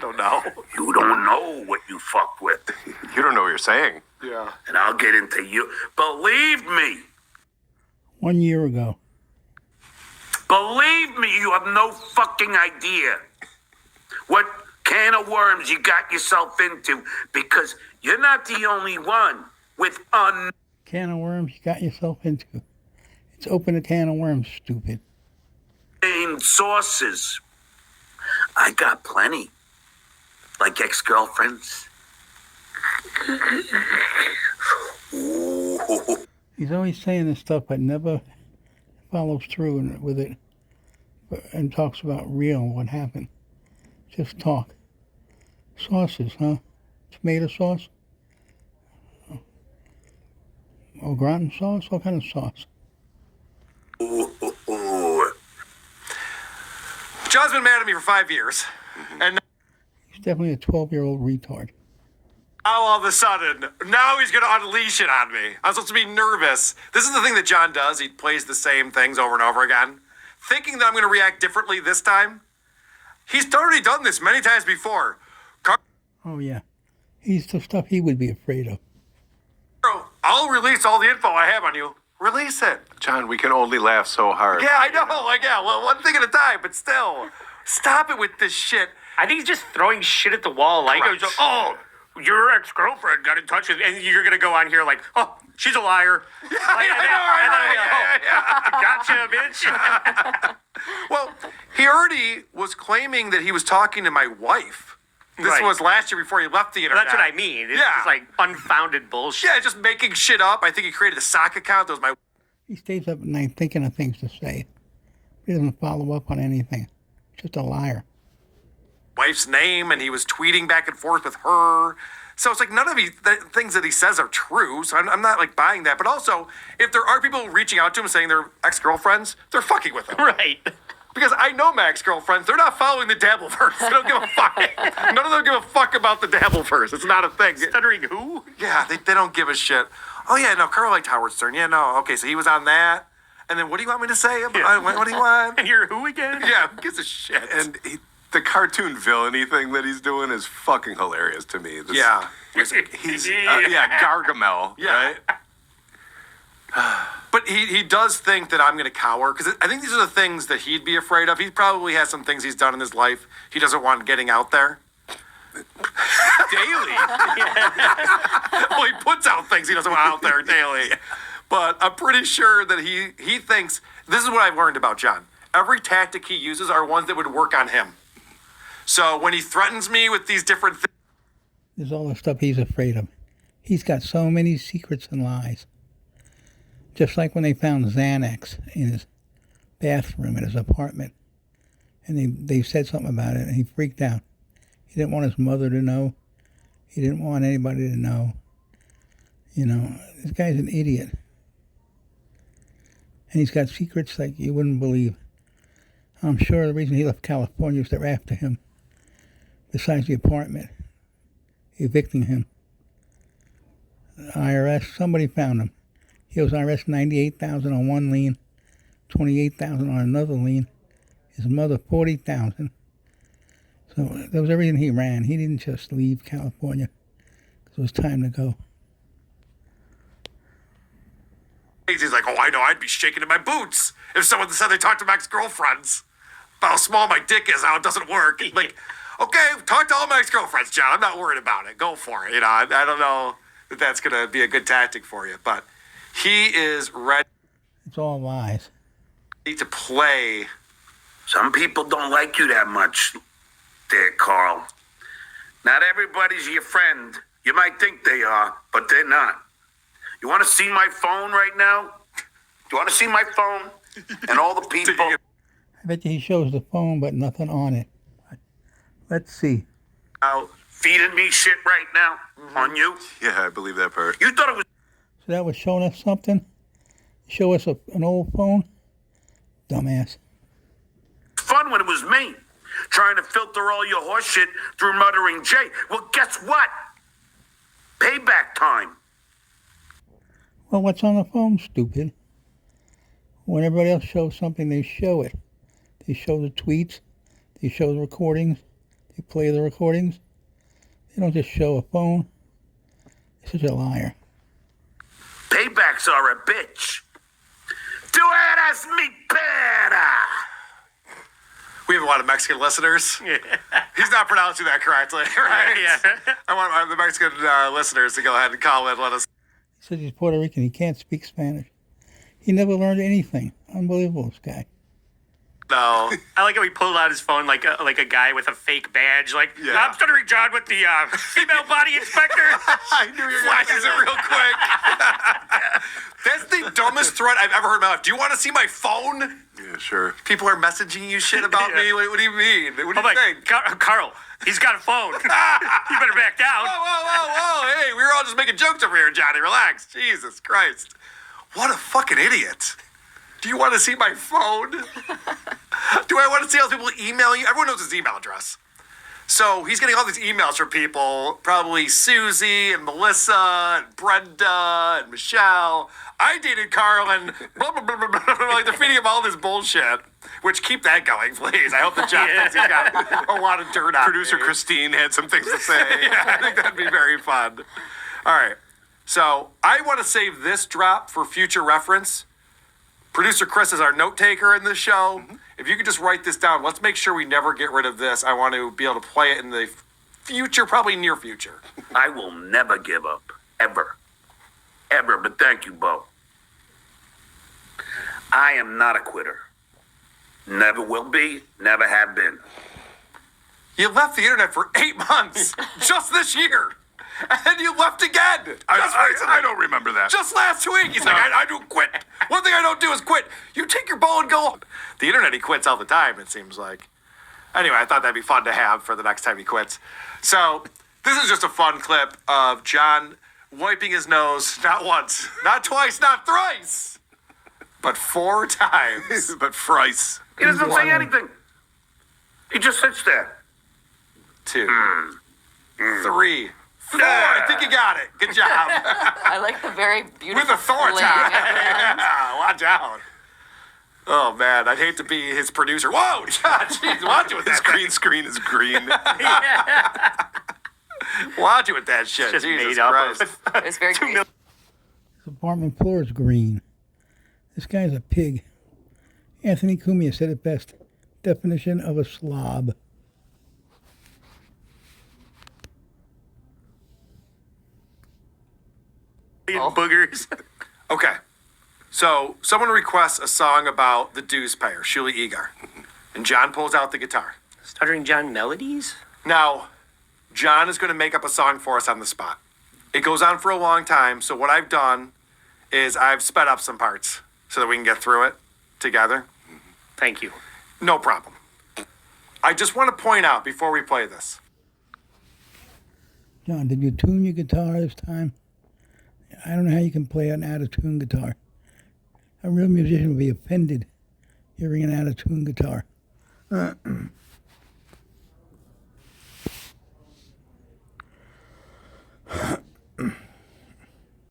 don't know. You don't know what you fuck with. You don't know what you're saying. Yeah. And I'll get into you. Believe me. 1 year ago. Believe me, you have no fucking idea what can of worms you got yourself into, because you're not the only one with Can of worms you got yourself into. It's open a can of worms, stupid. unnamed sources. I got plenty. Like ex-girlfriends. Ooh. He's always saying this stuff, but never follows through with it and talks about real what happened. Just talk. Sauces, huh? Tomato sauce? Au gratin sauce? What kind of sauce? Ooh. John's been mad at me for 5 years. And He's definitely a 12-year-old retard. now all of a sudden, now he's going to unleash it on me. I'm supposed to be nervous. This is the thing that John does. He plays the same things over and over again, thinking that I'm going to react differently this time. He's already done this many times before. Oh, yeah. He's the stuff he would be afraid of. Carl, I'll release all the info I have on you. Release it. John, we can only laugh so hard. Yeah, I know. Like, yeah, well, one thing at a time, but still. Stop it with this shit. I think he's just throwing shit at the wall. Like, Correct. oh, your ex-girlfriend got in touch with, and you're gonna go on here like, oh, she's a liar. Gotcha, bitch. Well, he already was claiming that he was talking to my wife. This Right. was last year before he left the internet. That's what I mean. It's Yeah. just like unfounded bullshit. Yeah, just making shit up. I think he created a sock account. That was my He stays up at night thinking of things to say. He doesn't follow up on anything. Just a liar. wife's name, and he was tweeting back and forth with her. So it's like none of the things that he says are true. So I'm not like buying that. But also, if there are people reaching out to him saying they're ex-girlfriends, they're fucking with him. Right. Because I know my ex-girlfriends, they're not following the Dabbleverse. They don't give a fuck. None of them give a fuck about the Dabbleverse. It's not a thing. Stuttering who? Yeah, they don't give a shit. Oh, yeah, no, Carl liked Howard Stern. Yeah, no, okay, so he was on that. And then what do you want me to say? What do you want? And you're who again? Yeah, who gives a shit? And the cartoon villainy thing that he's doing is fucking hilarious to me. This- Yeah. He's, Gargamel, Yeah. right? But he does think that I'm going to cower, because I think these are the things that he'd be afraid of. He probably has some things he's done in his life he doesn't want getting out there. Daily. Well, he puts out things he doesn't want out there daily. But I'm pretty sure that he thinks, this is what I've learned about John. Every tactic he uses are ones that would work on him. So when he threatens me with these different things, There's all the stuff he's afraid of. He's got so many secrets and lies. Just like when they found Xanax in his bathroom at his apartment. And they said something about it and he freaked out. He didn't want his mother to know. He didn't want anybody to know. You know, this guy's an idiot. And he's got secrets like you wouldn't believe. I'm sure the reason he left California was they're after him. Besides the apartment. Evicting him. IRS, somebody found him. He was IRS $98,000 on one lien, $28,000 on another lien. His mother $40,000. So that was everything he ran. He didn't just leave California because it was time to go. he's like, oh, I know, I'd be shaking in my boots if someone said they talked to my ex-girlfriends. About how small my dick is, how it doesn't work. Like, okay, talk to all my ex-girlfriends, John. I'm not worried about it. Go for it. You know, I don't know that that's going to be a good tactic for you, but he is ready It's all lies. to play. Some people don't like you that much, there, Carl. Not everybody's your friend. You might think they are, but they're not. You want to see my phone right now? Do you want to see my phone? And all the people... I bet you he shows the phone, but nothing on it. Let's see. out feeding me shit right now on you. Yeah, I believe that part. You thought it was So that was showing us something? Show us an old phone? Dumbass. fun when it was me trying to filter all your horse shit through Muttering Jay. Well, guess what? Payback time. Well, what's on the phone, stupid? When everybody else shows something, they show it. They show the tweets. They show the recordings. They play the recordings. They don't just show a phone. He's such a liar. Paybacks are a bitch. Tu eres mi pera. We have a lot of Mexican listeners. Yeah. He's not pronouncing that correctly, right? Yeah. I want the Mexican listeners to go ahead and call in. Let us. He says he's Puerto Rican. He can't speak Spanish. He never learned anything. Unbelievable, this guy. No. I like how he pulled out his phone like a guy with a fake badge. Like, Yeah. I'm stuttering John with the female body inspector. I knew you were going to Flashes use it real quick. That's the dumbest threat I've ever heard in my life. Do you want to see my phone? Yeah, sure. People are messaging you shit about me. What do you mean? What do I'm you like, think? Carl, he's got a phone. You better back down. Whoa. Hey, we were all just making jokes over here, Johnny. Relax. Jesus Christ. What a fucking idiot. Do you want to see my phone? Do I want to see all the people email you? Everyone knows his email address. So he's getting all these emails from people, probably Susie and Melissa and Brenda and Michelle. I dated Carl and blah, blah, blah, blah, blah. Like they're feeding him all this bullshit. Which, keep that going, please. I hope that John thinks he's got a lot of dirt on Producer me. Christine had some things to say. Yeah, I think that'd be very fun. All right. So I want to save this drop for future reference. Producer Chris is our note taker in this show. Mm-hmm. If you could just write this down, let's make sure we never get rid of this. I want to be able to play it in the future, probably near future. I will never give up. Ever. Ever. But thank you, Bo. I am not a quitter. Never will be. Never have been. You left the internet for 8 months just this year. And then you left again. I don't remember that. Just last week. He's like, I do quit. One thing I don't do is quit. You take your ball and go. The internet, he quits all the time, it seems like. Anyway, I thought that'd be fun to have for the next time he quits. So this is just a fun clip of John wiping his nose, not once, not twice, not thrice, but 4 times. But Frice. He doesn't say anything. He just sits there. 2, 3, 4. I think you got it. Good job. I like the very beautiful With authority. fling at the end. Watch out. Oh, man. I'd hate to be his producer. Whoa, John. Jeez, watch it with His that thing. green screen is green. Watch it with that shit. Just Jesus made up Christ. of It's very great. His apartment floor is green. This guy's a pig. Anthony Cumia said it best. Definition of a slob. boogers. Okay. So someone requests a song about the dues payer, Shuli Egar. And John pulls out the guitar. Stuttering John melodies? Now, John is going to make up a song for us on the spot. It goes on for a long time, so what I've done is I've sped up some parts so that we can get through it together. Thank you. No problem. I just want to point out before we play this. John, did you tune your guitar this time? I don't know how you can play an out-of-tune guitar. A real musician would be offended hearing an out-of-tune guitar.